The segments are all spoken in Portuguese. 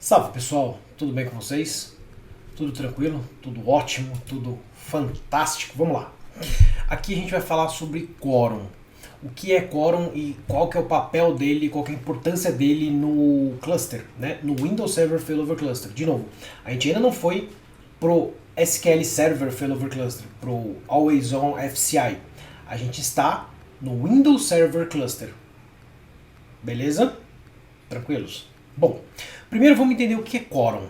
Salve pessoal, tudo bem com vocês? Tudo tranquilo? Tudo ótimo? Tudo fantástico? Vamos lá! Aqui a gente vai falar sobre quórum. O que é quórum e qual que é o papel dele, qual que é a importância dele no cluster, né? No Windows Server Failover Cluster. De novo, a gente ainda não foi pro SQL Server Failover Cluster, pro Always On FCI. A gente está no Windows Server Cluster. Beleza? Tranquilos? Bom, primeiro vamos entender o que é quórum.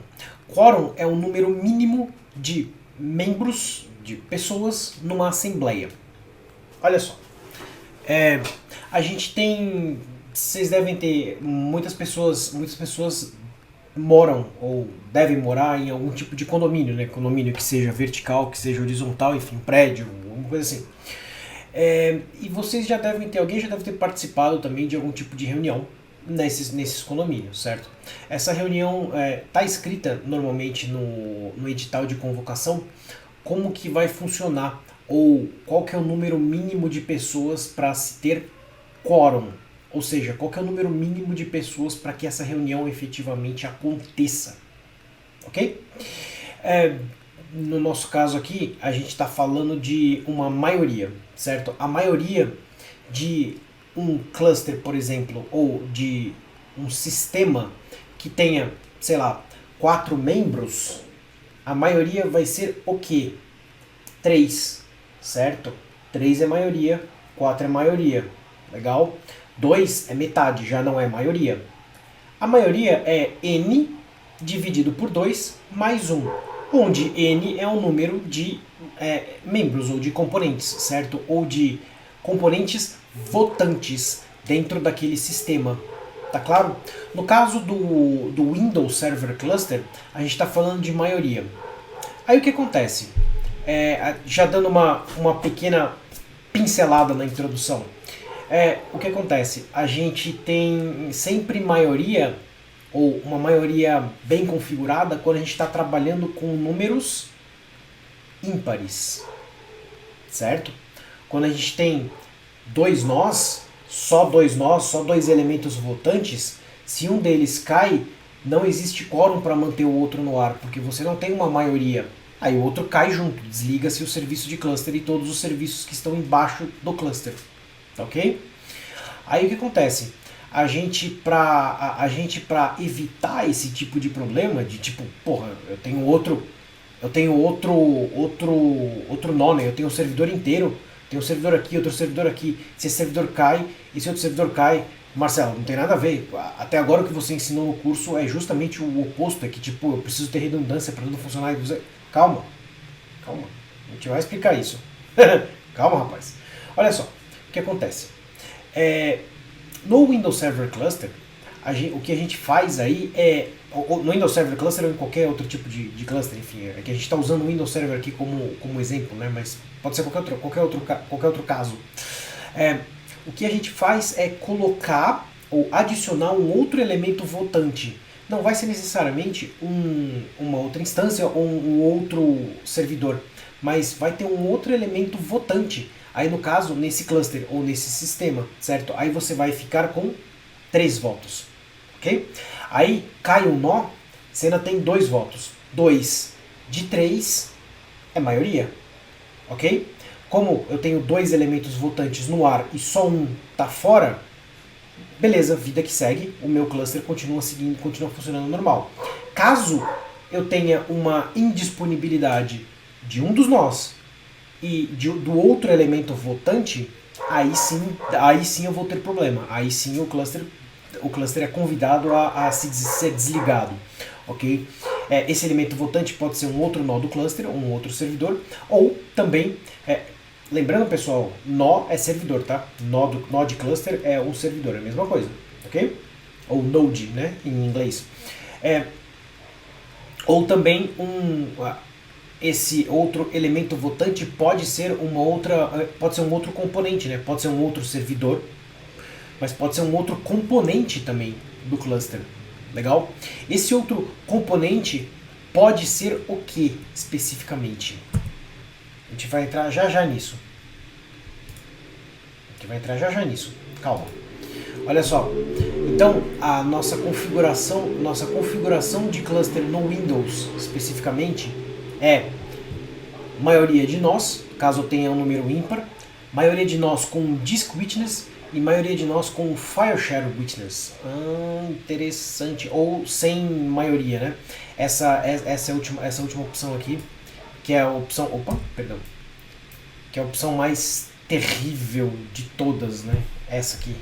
Quórum é o número mínimo de membros, de pessoas, numa assembleia. Olha só, a gente tem, vocês devem ter, muitas pessoas moram ou devem morar em algum tipo de condomínio, né? Condomínio que seja vertical, que seja horizontal, enfim, prédio, alguma coisa assim. E vocês já devem ter, alguém já deve ter participado também de algum tipo de reunião nesses condomínios, certo? Essa reunião está escrita normalmente no edital de convocação como que vai funcionar ou qual que é o número mínimo de pessoas para se ter quórum, ou seja, qual que é o número mínimo de pessoas para que essa reunião efetivamente aconteça, ok? No nosso caso aqui, a gente está falando de uma maioria, certo? A maioria de um cluster, por exemplo, ou de um sistema que tenha, sei lá, 4 membros, a maioria vai ser o quê? 3, certo? 3 é maioria, 4 é maioria, legal? 2 é metade, já não é maioria. A maioria é n dividido por 2 mais 1, onde n é o número de membros ou de componentes, certo? Ou de componentes votantes dentro daquele sistema. Tá claro? No caso do Windows Server Cluster, a gente está falando de maioria. Aí o que acontece? Já dando uma pequena pincelada na introdução. O que acontece? A gente tem sempre maioria, ou uma maioria bem configurada, quando a gente está trabalhando com números ímpares. Certo? Quando a gente tem dois nós, só dois elementos votantes, se um deles cai, não existe quórum para manter o outro no ar, porque você não tem uma maioria. Aí o outro cai junto, desliga-se o serviço de cluster e todos os serviços que estão embaixo do cluster. Ok? Aí o que acontece? A gente para evitar esse tipo de problema, de tipo, porra, eu tenho outro nó, né? Eu tenho um servidor inteiro, tem um servidor aqui, outro servidor aqui. Se esse servidor cai, e se outro servidor cai, Marcelo, não tem nada a ver. Até agora o que você ensinou no curso é justamente o oposto, é que tipo, eu preciso ter redundância para tudo funcionar. Calma, a gente vai explicar isso. Calma, rapaz. Olha só, o que acontece. No Windows Server Cluster, o que a gente faz aí no Windows Server Cluster ou em qualquer outro tipo de cluster, enfim, é que a gente está usando o Windows Server aqui como exemplo, né? Mas pode ser qualquer outro caso. O que a gente faz é colocar ou adicionar um outro elemento votante. Não vai ser necessariamente uma outra instância ou um outro servidor, mas vai ter um outro elemento votante. Aí no caso, nesse cluster ou nesse sistema, certo? Aí você vai ficar com 3 votos, ok? Aí cai um nó, você ainda tem 2 votos. 2 de 3 é maioria, ok? Como eu tenho 2 elementos votantes no ar e só um tá fora, beleza, vida que segue, o meu cluster continua funcionando normal. Caso eu tenha uma indisponibilidade de um dos nós e do outro elemento votante, aí sim eu vou ter problema. Aí sim o cluster é convidado a ser desligado, ok? Esse elemento votante pode ser um outro nó do cluster, um outro servidor, ou também, lembrando pessoal, nó é servidor, tá? Nó de cluster é um servidor, é a mesma coisa, ok? Ou node, né, em inglês. Ou também esse outro elemento votante pode ser um outro componente, né? Pode ser um outro servidor, mas pode ser um outro componente também do cluster. Legal? Esse outro componente pode ser o que especificamente? A gente vai entrar já nisso. Calma. Olha só, Então, a nossa configuração de cluster no Windows especificamente é maioria de nós, caso tenha um número ímpar, maioria de nós com disk witness e maioria de nós com file share witness. Interessante. Ou sem maioria, né? Essa última opção aqui, que é a opção... Opa, perdão. Que é a opção mais terrível de todas, né? Essa aqui.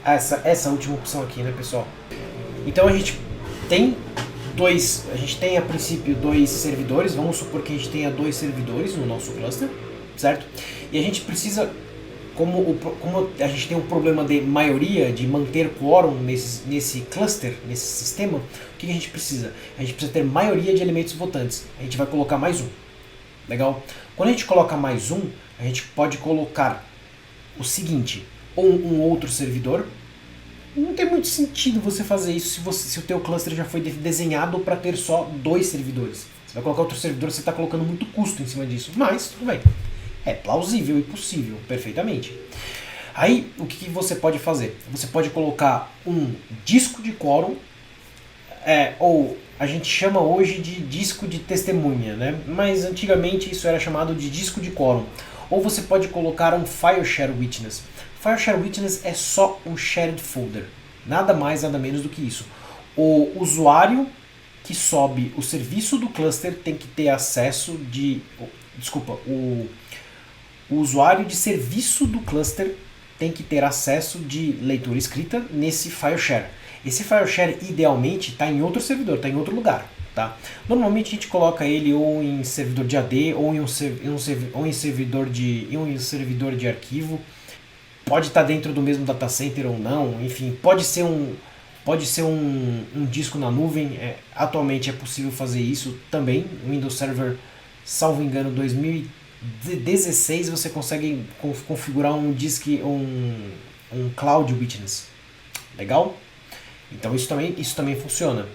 Essa última opção aqui, né, pessoal? Então a gente tem a princípio dois servidores, vamos supor que a gente tenha dois servidores no nosso cluster, certo? E a gente precisa, como a gente tem um problema de maioria, de manter quórum nesse cluster, nesse sistema, o que a gente precisa? A gente precisa ter maioria de elementos votantes. A gente vai colocar mais um. Legal? Quando a gente coloca mais um, a gente pode colocar o seguinte, ou um outro servidor. Não tem muito sentido você fazer isso se o teu cluster já foi desenhado para ter só dois servidores. Você vai colocar outro servidor, você está colocando muito custo em cima disso. Mas, tudo bem. É plausível e possível, perfeitamente. Aí, o que você pode fazer? Você pode colocar um disco de quórum, ou a gente chama hoje de disco de testemunha, né? Mas antigamente isso era chamado de disco de quórum. Ou você pode colocar um file share witness. File share witness é só um shared folder. Nada mais, nada menos do que isso. O usuário que sobe o serviço do cluster tem que ter acesso de... Desculpa, o usuário de serviço do cluster tem que ter acesso de leitura escrita nesse file share. Esse file share idealmente está em outro servidor, está em outro lugar. Tá? Normalmente a gente coloca ele ou em servidor de AD ou em um servidor de arquivo. Pode estar dentro do mesmo data center ou não, enfim, pode ser um disco na nuvem. Atualmente é possível fazer isso também. O Windows Server, salvo engano, 2016 você consegue configurar um Cloud Witness. Legal? Então isso também funciona.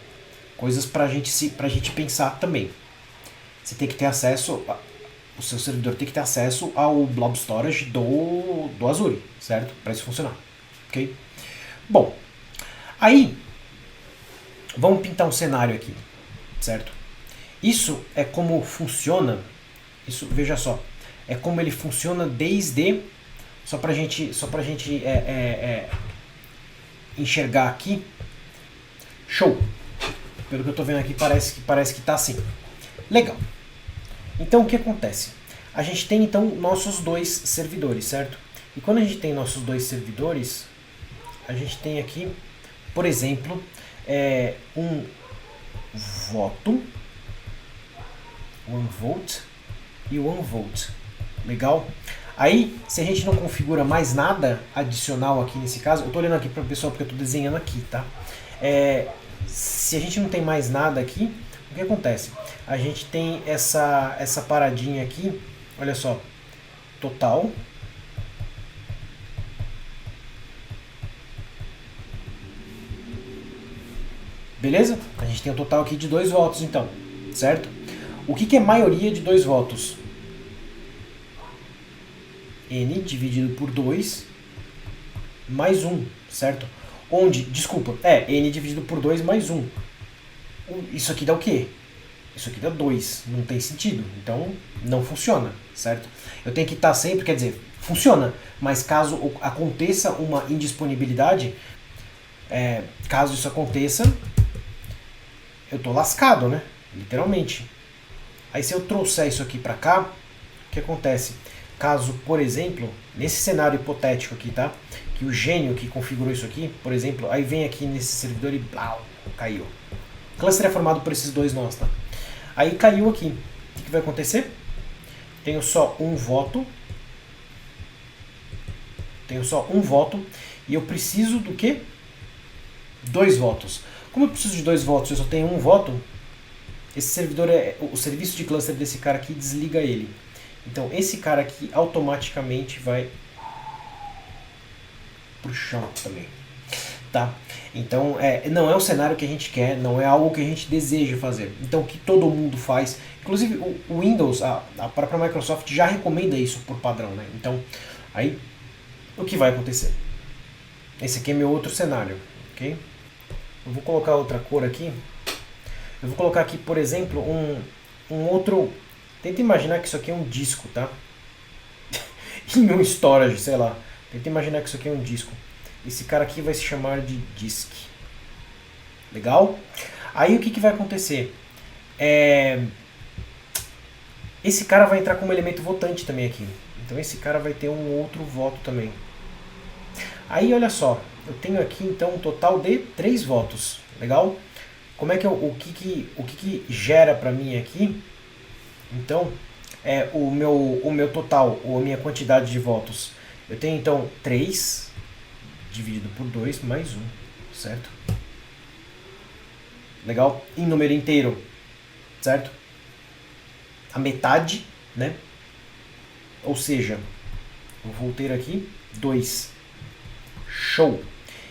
Coisas pra gente pensar também. Você tem que ter acesso, o seu servidor tem que ter acesso ao Blob Storage do Azure, certo? Para isso funcionar, ok? Bom, aí vamos pintar um cenário aqui, certo? Isso é como funciona, veja só, é como ele funciona desde, só pra gente enxergar aqui. Show! Pelo que eu estou vendo aqui, parece que está assim. Legal. Então, o que acontece? A gente tem, então, nossos dois servidores, certo? E quando a gente tem nossos dois servidores, a gente tem aqui, por exemplo, um voto, one vote e one vote. Legal? Aí, se a gente não configura mais nada adicional aqui nesse caso, eu estou olhando aqui para o pessoal porque eu estou desenhando aqui, tá? Se a gente não tem mais nada aqui, o que acontece? A gente tem essa paradinha aqui, olha só, total. Beleza? A gente tem um total aqui de 2 votos, então, certo? O que é maioria de 2 votos? N dividido por 2 mais 1, certo? N dividido por 2 mais 1. Isso aqui dá o quê? Isso aqui dá 2. Não tem sentido. Então, não funciona, certo? Eu tenho que estar sempre, quer dizer, funciona. Mas caso aconteça uma indisponibilidade, caso isso aconteça, eu tô lascado, né? Literalmente. Aí se eu trouxer isso aqui pra cá, o que acontece? Caso, por exemplo, nesse cenário hipotético aqui, tá? Que o gênio que configurou isso aqui, por exemplo, aí vem aqui nesse servidor e blau, caiu. O cluster é formado por esses dois nós, tá? Aí caiu aqui. O que vai acontecer? Tenho só um voto. E eu preciso do quê? 2 votos. Como eu preciso de 2 votos e eu só tenho um voto, esse servidor o serviço de cluster desse cara aqui desliga ele. Então esse cara aqui automaticamente vai pro chão também, tá? Então não é um cenário que a gente quer, não é algo que a gente deseja fazer. Então o que todo mundo faz, inclusive o Windows, a própria Microsoft já recomenda isso por padrão, né? Então aí o que vai acontecer? Esse aqui é meu outro cenário, ok? Eu vou colocar outra cor aqui. Eu vou colocar aqui, por exemplo, um outro... Tenta imaginar que isso aqui é um disco, tá? Em um storage, sei lá. Tenta imaginar que isso aqui é um disco. Esse cara aqui vai se chamar de disk. Legal? Aí o que, que vai acontecer? Esse cara vai entrar como elemento votante também aqui. Então esse cara vai ter um outro voto também. Aí olha só, eu tenho aqui então um total de 3 votos. Legal? Como é que o que gera para mim aqui? Então, o meu total, ou a minha quantidade de votos. Eu tenho então 3 dividido por 2 mais 1, certo? Legal? Em número inteiro, certo? A metade, né? Ou seja, eu vou ter aqui 2. Show!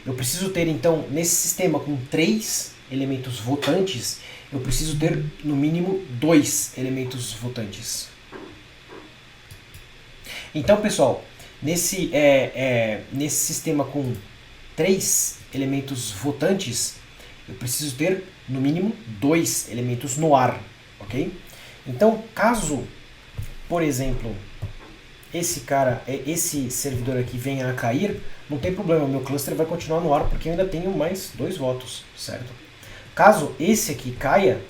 Eu preciso ter então, nesse sistema com 3 elementos votantes, eu preciso ter no mínimo 2 elementos votantes. Então, pessoal, nesse sistema com 3 elementos votantes, eu preciso ter no mínimo 2 elementos no ar, ok? Então, caso, por exemplo, esse servidor aqui venha a cair, não tem problema, meu cluster vai continuar no ar porque eu ainda tenho mais 2 votos, certo? Caso esse aqui caia,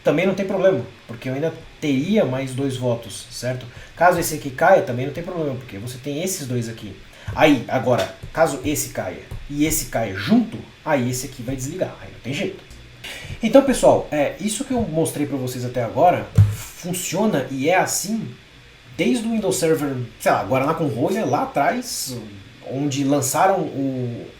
também não tem problema, porque eu ainda teria mais 2 votos, certo? Caso esse aqui caia, também não tem problema, porque você tem esses 2 aqui. Aí, agora, caso esse caia e esse caia junto, aí esse aqui vai desligar, aí não tem jeito. Então, pessoal, isso que eu mostrei para vocês até agora funciona e é assim desde o Windows Server, sei lá, Guaraná com rolha, lá atrás, onde lançaram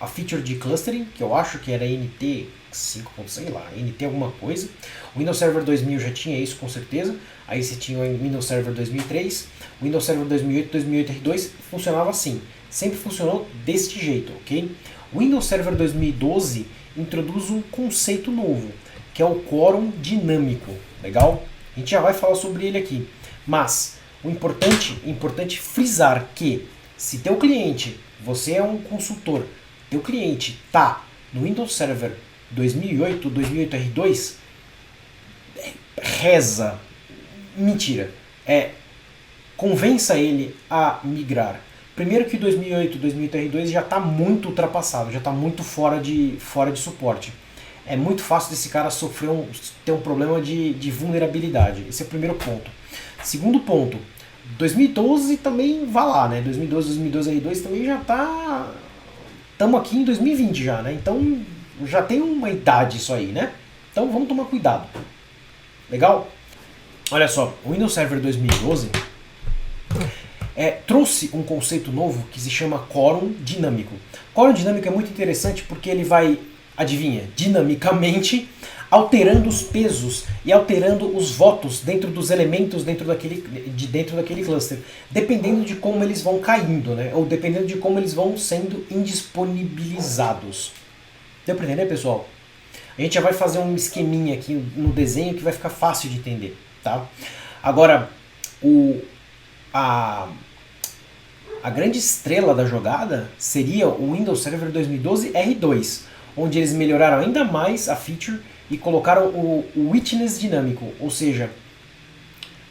a feature de clustering, que eu acho que era NT 5, sei lá, NT alguma coisa. O Windows Server 2000 já tinha isso com certeza. Aí você tinha o Windows Server 2003, o Windows Server 2008, 2008 R2 funcionava assim. Sempre funcionou deste jeito, ok? O Windows Server 2012 introduz um conceito novo, que é o quórum dinâmico, legal? A gente já vai falar sobre ele aqui, mas o importante frisar que se teu cliente, você é um consultor, teu cliente tá no Windows Server 2008, 2008 R2, reza, mentira, convença ele a migrar. Primeiro que 2008, 2008 R2 já está muito ultrapassado, já está muito fora de suporte. É muito fácil desse cara ter um problema de vulnerabilidade. Esse é o primeiro ponto. Segundo ponto, 2012 também vai lá, né? 2012 R2 também já tá... Estamos aqui em 2020 já, né? Então já tem uma idade isso aí, né? Então vamos tomar cuidado. Legal? Olha só, o Windows Server 2012 trouxe um conceito novo que se chama quórum dinâmico. Quórum dinâmico é muito interessante porque ele vai, adivinha, dinamicamente alterando os pesos e alterando os votos dentro dos elementos dentro daquele cluster, dependendo de como eles vão caindo, né? Ou dependendo de como eles vão sendo indisponibilizados. Deu para entender, pessoal? A gente já vai fazer um esqueminha aqui no desenho que vai ficar fácil de entender, tá? Agora, a grande estrela da jogada seria o Windows Server 2012 R2, onde eles melhoraram ainda mais a feature e colocaram o witness dinâmico, ou seja,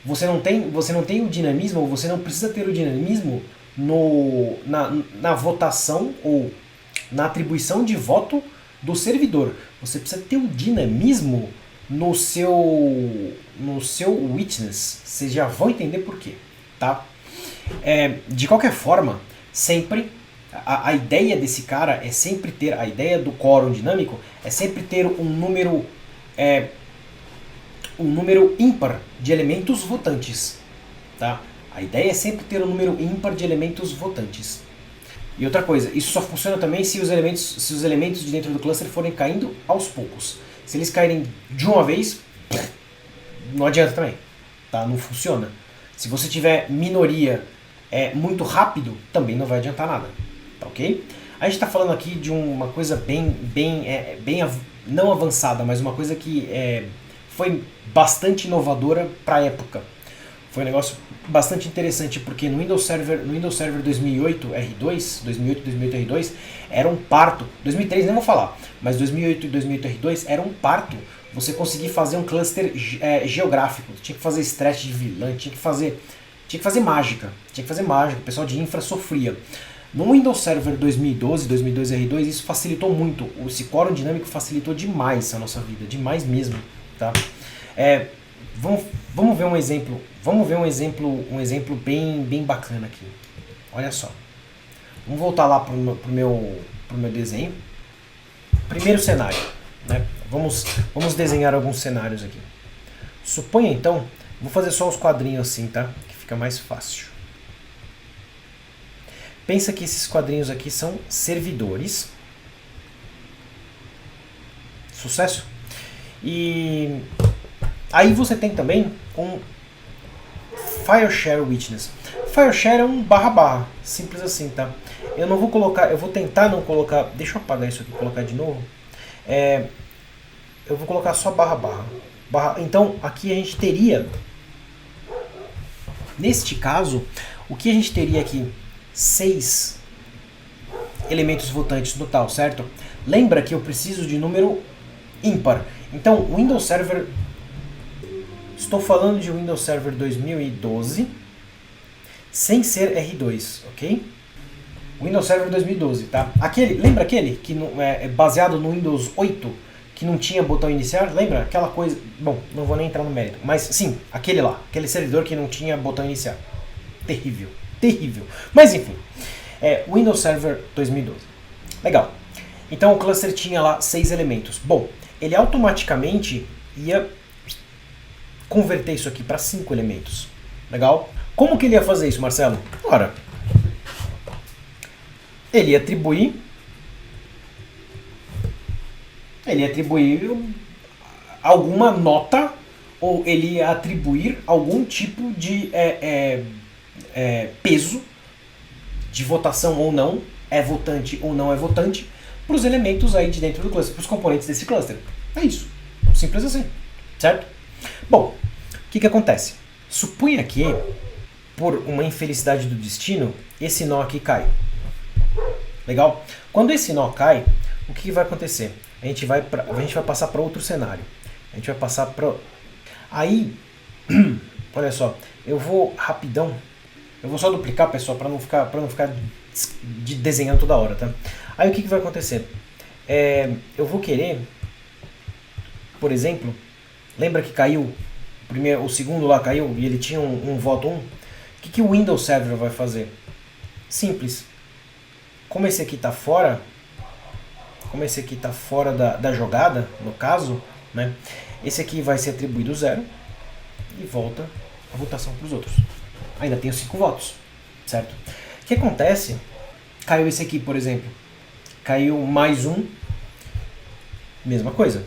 você não tem o dinamismo, ou você não precisa ter o dinamismo na votação ou na atribuição de voto do servidor. Você precisa ter o dinamismo no seu witness. Vocês já vão entender por quê, tá? De qualquer forma, sempre a ideia desse cara é sempre ter, a ideia do quórum dinâmico é sempre ter um número ímpar de elementos votantes, tá? A ideia é sempre ter um número ímpar de elementos votantes. E outra coisa, isso só funciona também se os elementos de dentro do cluster forem caindo aos poucos. Se eles caírem de uma vez, não adianta também, tá? Não funciona. Se você tiver minoria muito rápido, também não vai adiantar nada, tá ok? A gente está falando aqui de uma coisa bem não avançada, mas uma coisa que foi bastante inovadora para a época. Foi um negócio bastante interessante, porque no Windows Server 2008 R2, 2008 R2, era um parto. 2003 nem vou falar, mas 2008 e 2008 R2 era um parto. Você conseguir fazer um cluster geográfico, tinha que fazer stretch de VLAN, tinha que fazer mágica, o pessoal de infra sofria. No Windows Server 2012 R2, isso facilitou muito. Esse quórum dinâmico facilitou demais a nossa vida, demais mesmo, tá? Vamos ver um exemplo. Vamos ver um exemplo bem bacana aqui. Olha só. Vamos voltar lá pro meu desenho. Primeiro cenário, né? Vamos desenhar alguns cenários aqui. Suponha então, vou fazer só os quadrinhos assim, tá? Que fica mais fácil. Pensa que esses quadrinhos aqui são servidores. Sucesso? E aí você tem também um FileShare Witness. FileShare é um //, simples assim, tá? Eu não vou colocar, eu vou tentar não colocar, deixa eu apagar isso aqui e colocar de novo. Eu vou colocar só //. Então aqui a gente teria, neste caso, o que a gente teria aqui? 6 elementos votantes no total, certo? Lembra que eu preciso de número ímpar. Então, Windows Server, estou falando de Windows Server 2012, sem ser R2, ok? Windows Server 2012, tá? Lembra aquele que é baseado no Windows 8, que não tinha botão iniciar? Lembra? Aquela coisa... Bom, não vou nem entrar no mérito, mas sim, aquele lá, aquele servidor que não tinha botão iniciar. Terrível. Terrível. Mas enfim, Windows Server 2012. Legal. Então o cluster tinha lá 6 elementos. Bom, ele automaticamente ia converter isso aqui para 5 elementos. Legal? Como que ele ia fazer isso, Marcelo? Ora, ele ia atribuir alguma nota, ou ele ia atribuir algum tipo de peso de votação ou não, é votante ou não é votante, para os elementos aí de dentro do cluster, para os componentes desse cluster. É isso. Simples assim. Certo? Bom, o que acontece? Suponha que, por uma infelicidade do destino, esse nó aqui cai. Legal? Quando esse nó cai, o que vai acontecer? A gente vai passar para outro cenário. A gente vai passar para... Aí, olha só, eu vou rapidão. Eu vou só duplicar, pessoal, para não ficar desenhando toda hora, tá? Aí o que vai acontecer? Eu vou querer, por exemplo, lembra que caiu, o segundo lá caiu e ele tinha um voto 1? O que o Windows Server vai fazer? Simples. Como esse aqui está fora, da jogada, no caso, né? Esse aqui vai ser atribuído 0 e volta a votação para os outros. Ainda tenho 5 votos, certo? O que acontece? Caiu esse aqui, por exemplo. Caiu mais um. Mesma coisa.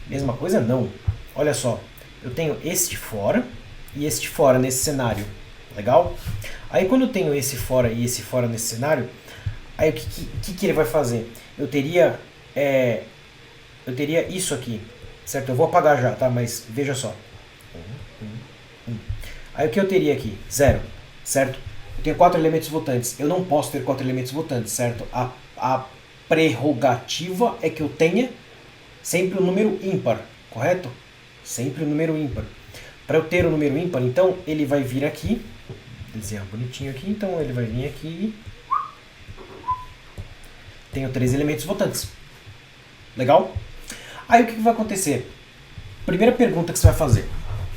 Mesma coisa não. Olha só. Eu tenho este fora e este fora nesse cenário. Legal? Aí quando eu tenho esse fora e esse fora nesse cenário, aí o que ele vai fazer? Eu teria isso aqui. Certo? Eu vou apagar já, tá? Mas veja só. Aí o que eu teria aqui? 0, certo? Eu tenho 4 elementos votantes. Eu não posso ter 4 elementos votantes, certo? A prerrogativa é que eu tenha sempre o número ímpar, correto? Sempre o número ímpar. Para eu ter o número ímpar, então, ele vai vir aqui. Desenhar bonitinho aqui. Então, ele vai vir aqui. Tenho 3 elementos votantes. Legal? Aí o que vai acontecer? Primeira pergunta que você vai fazer.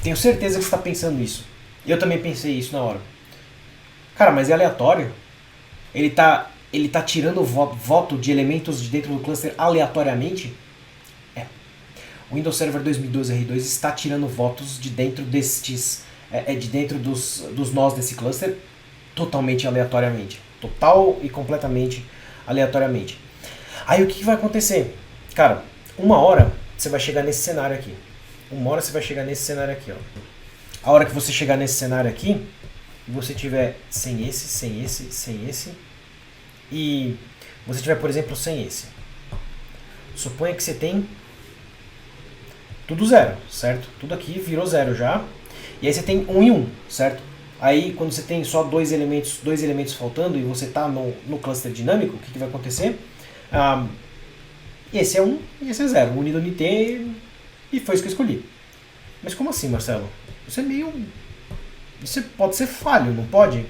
Tenho certeza que você está pensando nisso. Eu também pensei isso na hora. Cara, mas é aleatório? Ele tá tirando voto de elementos de dentro do cluster aleatoriamente? O Windows Server 2012 R2 está tirando votos de dentro dos nós desse cluster totalmente aleatoriamente. Total e completamente aleatoriamente. Aí o que vai acontecer? Cara, uma hora você vai chegar nesse cenário aqui. Ó. A hora que você chegar nesse cenário aqui, você tiver sem esse, e você tiver, por exemplo, sem esse. Suponha que você tem tudo 0, certo? Tudo aqui virou 0 já. E aí você tem 1 e 1, certo? Aí quando você tem só dois elementos faltando e você está no cluster dinâmico, o que vai acontecer? Esse é 1 e esse é 0. Unido unité e foi isso que eu escolhi. Mas como assim, Marcelo? Isso é meio... Isso pode ser falho, não pode?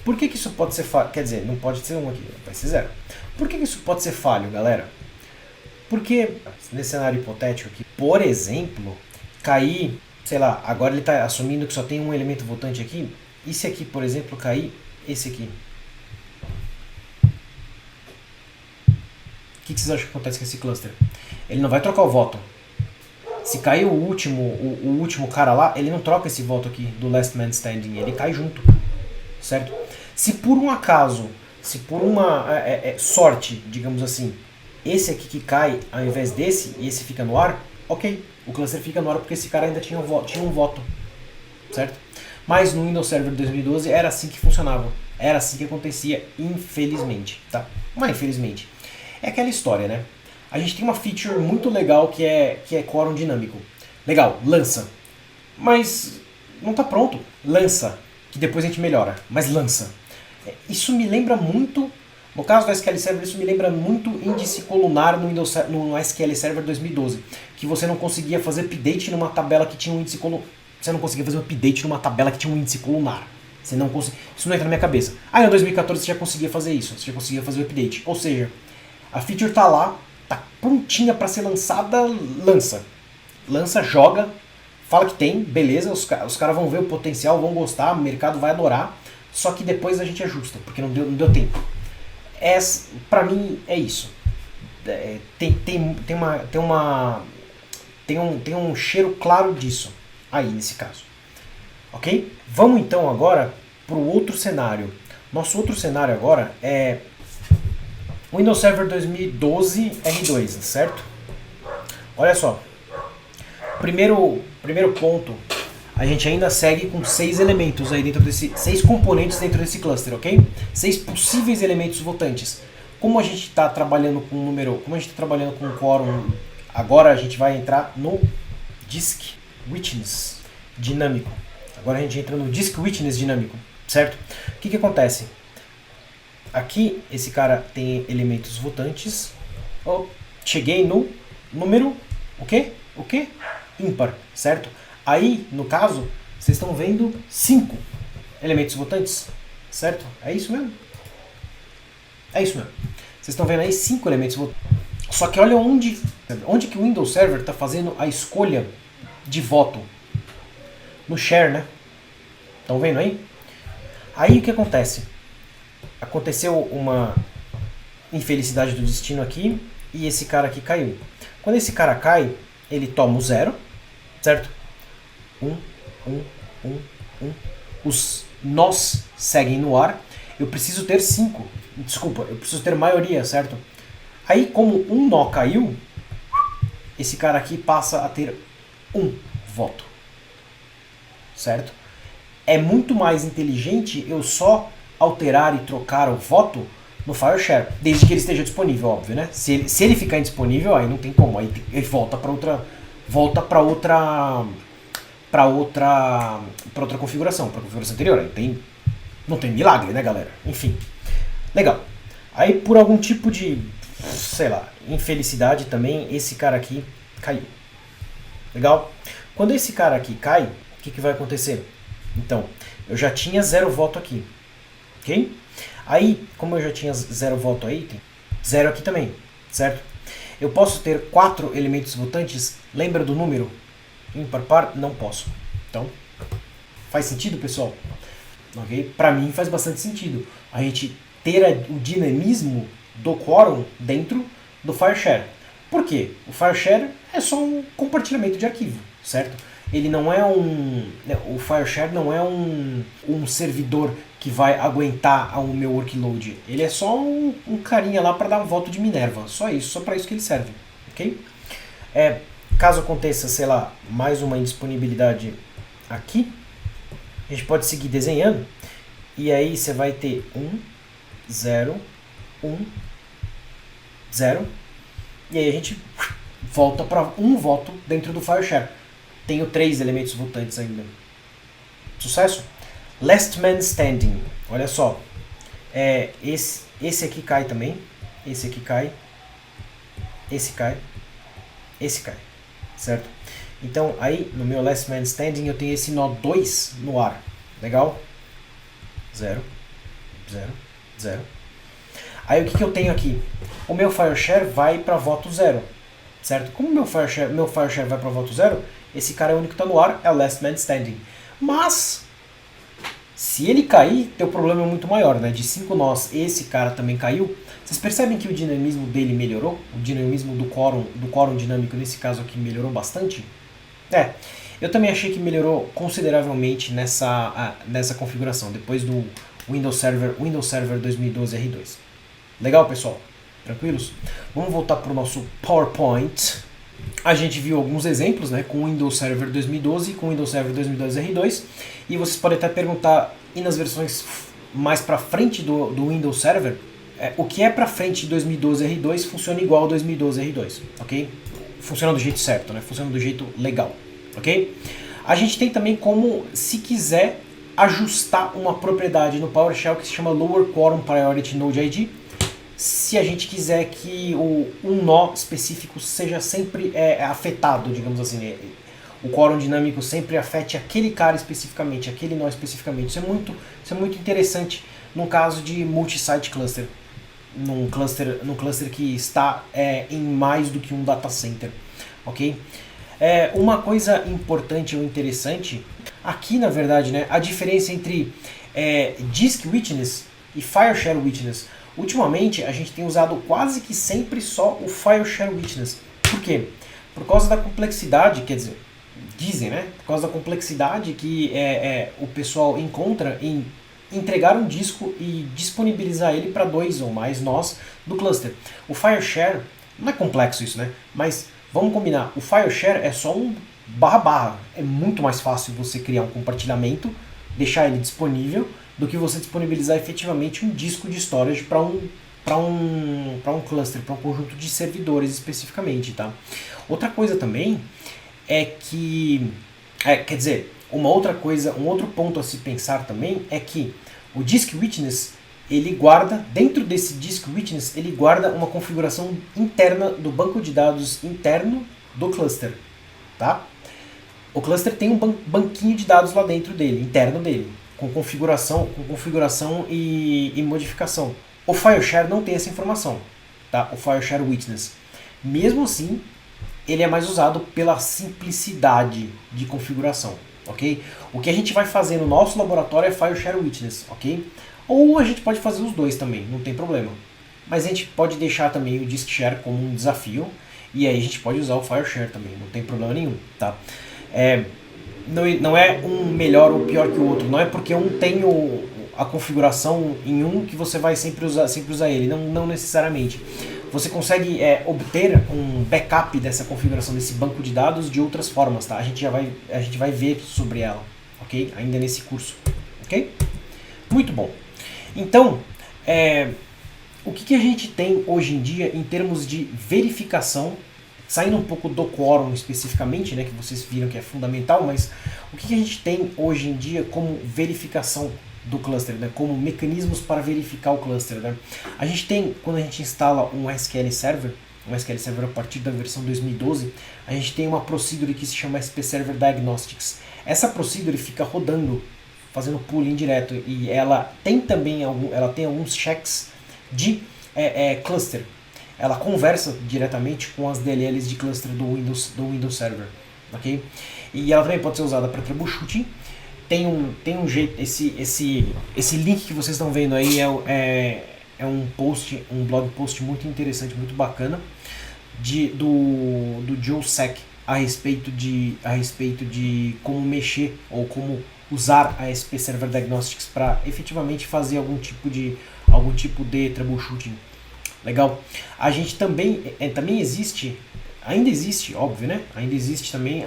Por que isso pode ser falho? Quer dizer, não pode ser 1 aqui, vai ser 0. Por que isso pode ser falho, galera? Porque nesse cenário hipotético aqui, por exemplo, cair, sei lá, agora ele está assumindo que só tem um elemento voltante aqui. E se aqui, por exemplo, cair esse aqui? O que vocês acham que acontece com esse cluster? Ele não vai trocar o voto. Se cair o último cara lá, ele não troca esse voto aqui do last man standing, ele cai junto, certo? Se por um acaso, se por uma sorte, digamos assim, esse aqui que cai ao invés desse e esse fica no ar, ok, o cluster fica no ar porque esse cara ainda tinha um voto, certo? Mas no Windows Server 2012 era assim que funcionava, era assim que acontecia, infelizmente, tá? Mas infelizmente. É aquela história, né? A gente tem uma feature muito legal que é quórum dinâmico. Legal, lança. Mas não está pronto. Lança, que depois a gente melhora, mas lança. Isso me lembra muito, no caso do SQL Server, isso me lembra muito índice colunar no SQL Server 2012, que você não conseguia fazer update numa tabela que tinha um índice colunar. Você não conseguia fazer um update numa tabela que tinha um índice colunar. Você não conseguia. Isso não entra na minha cabeça. Ah, em 2014 você já conseguia fazer isso, você já conseguia fazer o update. Ou seja, a feature está lá, tá prontinha para ser lançada, lança. Lança, joga, fala que tem, beleza, os caras vão ver o potencial, vão gostar, o mercado vai adorar, só que depois a gente ajusta, porque não deu tempo. Pra mim é isso. Tem um cheiro claro disso aí nesse caso. Ok? Vamos então agora para o outro cenário. Nosso outro cenário agora é Windows Server 2012 R2, certo? Olha só. Primeiro ponto, a gente ainda segue com 6 elementos aí dentro desse, 6 componentes dentro desse cluster, ok? 6 possíveis elementos votantes. Como a gente está trabalhando com número, como a gente está trabalhando com quórum, agora a gente vai entrar no Disk Witness dinâmico. Agora a gente entra no Disk Witness dinâmico, certo? O que acontece? Aqui, esse cara tem elementos votantes. Cheguei no número, o quê? Ímpar, certo? Aí, no caso, vocês estão vendo 5 elementos votantes, certo? É isso mesmo? É isso mesmo. Vocês estão vendo aí 5 elementos votantes. Só que olha onde que o Windows Server está fazendo a escolha de voto. No share, né? Estão vendo aí? Aí o que acontece? Aconteceu uma infelicidade do destino aqui e esse cara aqui caiu. Quando esse cara cai, ele toma o 0, certo? 1. Os nós seguem no ar. Eu preciso ter 5. Desculpa, eu preciso ter maioria, certo? Aí, como um nó caiu, esse cara aqui passa a ter 1 voto. Certo? É muito mais inteligente eu só alterar e trocar o voto no file share, desde que ele esteja disponível, óbvio, né? Se ele ficar indisponível, aí não tem como, aí ele volta para outra configuração, para a configuração anterior. Aí não tem milagre, né, galera? Enfim, legal. Aí por algum tipo de, sei lá, infelicidade também, esse cara aqui caiu. Legal? Quando esse cara aqui cai, o que vai acontecer? Então, eu já tinha 0 voto aqui, ok? Aí, como eu já tinha 0 voto aí, tem 0 aqui também, certo? Eu posso ter 4 elementos votantes, lembra do número? Ímpar, par? Não posso. Então, faz sentido, pessoal? Ok? Para mim faz bastante sentido a gente ter o dinamismo do quórum dentro do file share. Por quê? O file share é só um compartilhamento de arquivo, certo? Ele não é o file share não é um servidor que vai aguentar o meu workload. Ele é só um carinha lá para dar um voto de Minerva. Só isso, só para isso que ele serve, ok? Caso aconteça, sei lá, mais uma indisponibilidade aqui, a gente pode seguir desenhando. E aí você vai ter 1, 0, 1, 0. E aí a gente volta para um voto dentro do file share. Tenho 3 elementos votantes ainda. Sucesso? Last man standing. Olha só. Esse aqui cai também. Esse aqui cai. Esse cai. Esse cai. Certo? Então, aí, no meu last man standing, eu tenho esse nó 2 no ar. Legal? 0, 0, 0. Aí, o que eu tenho aqui? O meu fire share vai para voto 0. Certo? Como meu fire share vai para voto 0, esse cara é o único que está no ar, é o last man standing. Mas, se ele cair, teu problema é muito maior, né? De 5 nós, esse cara também caiu. Vocês percebem que o dinamismo dele melhorou? O dinamismo do quórum dinâmico, nesse caso aqui, melhorou bastante? Eu também achei que melhorou consideravelmente nessa configuração, depois do Windows Server 2012 R2. Legal, pessoal? Tranquilos? Vamos voltar para o nosso PowerPoint. A gente viu alguns exemplos, né, com o Windows Server 2012 e com o Windows Server 2012 R2. E vocês podem até perguntar, e nas versões mais para frente do Windows Server, o que é para frente de 2012 R2 funciona igual ao 2012 R2, ok? Funciona do jeito certo, né? Funciona do jeito legal, ok? A gente tem também como, se quiser, ajustar uma propriedade no PowerShell que se chama Lower Quorum Priority Node ID, se a gente quiser que um nó específico seja sempre afetado, digamos assim, né? O quórum dinâmico sempre afete aquele cara especificamente, aquele nó especificamente. Isso é muito interessante no caso de multi-site cluster. Num cluster que está em mais do que um data center, ok? Uma coisa importante ou interessante, aqui na verdade, né, a diferença entre Disk Witness e FireShare Witness. Ultimamente a gente tem usado quase que sempre só o FireShare Witness. Por quê? Por causa da complexidade, quer dizer, dizem, né? Por causa da complexidade que o pessoal encontra em entregar um disco e disponibilizar ele para 2 ou mais nós do cluster. O FireShare, não é complexo isso, né? Mas vamos combinar, o FireShare é só um barra. É muito mais fácil você criar um compartilhamento, deixar ele disponível, do que você disponibilizar efetivamente um disco de storage para um cluster, para um conjunto de servidores especificamente, tá? Outra coisa também é que, quer dizer, uma outra coisa, um outro ponto a se pensar também é que o Disk Witness, ele guarda, dentro desse Disk Witness, ele guarda uma configuração interna do banco de dados interno do cluster, tá? O cluster tem um banquinho de dados lá dentro dele, interno dele, com configuração e modificação. O FireShare não tem essa informação, tá? O FireShare Witness. Mesmo assim, ele é mais usado pela simplicidade de configuração, ok? O que a gente vai fazer no nosso laboratório é FireShare Witness, ok? Ou a gente pode fazer os dois também, não tem problema. Mas a gente pode deixar também o DiskShare como um desafio, e aí a gente pode usar o FireShare também, não tem problema nenhum, tá? Não é um melhor ou pior que o outro, não é porque um tem a configuração em um que você vai sempre usar ele, não necessariamente. Você consegue obter um backup dessa configuração, desse banco de dados de outras formas, tá? A gente vai ver sobre ela, ok? Ainda nesse curso, ok? Muito bom. Então, o que a gente tem hoje em dia em termos de verificação, saindo um pouco do quórum especificamente, né, que vocês viram que é fundamental, mas o que a gente tem hoje em dia como verificação do cluster, né, como mecanismos para verificar o cluster, né? A gente tem, quando a gente instala um SQL Server a partir da versão 2012, a gente tem uma procedure que se chama SP Server Diagnostics. Essa procedure fica rodando, fazendo pooling direto, e ela tem também alguns checks de cluster. Ela conversa diretamente com as DLLs de cluster do Windows Server, ok? E ela também pode ser usada para troubleshooting. Tem um jeito, esse link que vocês estão vendo aí é um blog post muito interessante, muito bacana, do Joe Sec a respeito de como mexer ou como usar a SP Server Diagnostics para efetivamente fazer algum tipo de troubleshooting. Legal. A gente também ainda existe, óbvio, né? Ainda existe também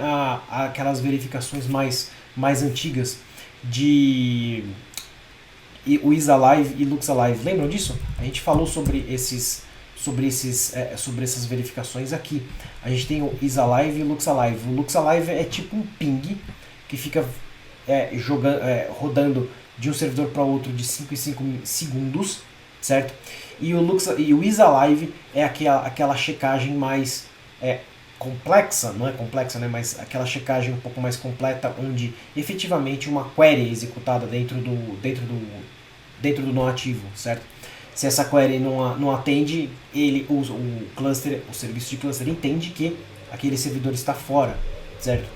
aquelas verificações mais antigas de o isAlive e LuxAlive. Lembram disso? A gente falou sobre essas verificações aqui. A gente tem o isAlive e o LuxAlive. O LuxAlive é tipo um ping que fica rodando de um servidor para outro de 5 em 5 segundos, certo? E o IsAlive é aquela checagem mais complexa, não é complexa, né, mas aquela checagem um pouco mais completa, onde efetivamente uma query é executada dentro do nó ativo, certo? Se essa query não atende, o serviço de cluster entende que aquele servidor está fora, certo?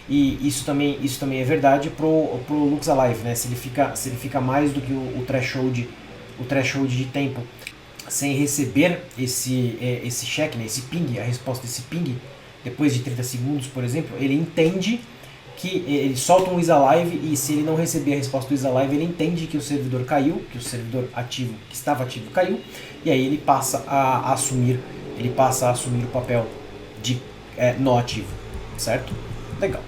E isso também é verdade pro LuxAlive, né? Se ele fica mais do que o threshold de tempo sem receber esse check, né, esse ping, a resposta desse ping, depois de 30 segundos, por exemplo, ele entende que ele solta um isAlive, e se ele não receber a resposta do isAlive, ele entende que o servidor caiu, que o servidor ativo, que estava ativo, caiu, e aí ele passa a assumir o papel de nó ativo, certo? Legal.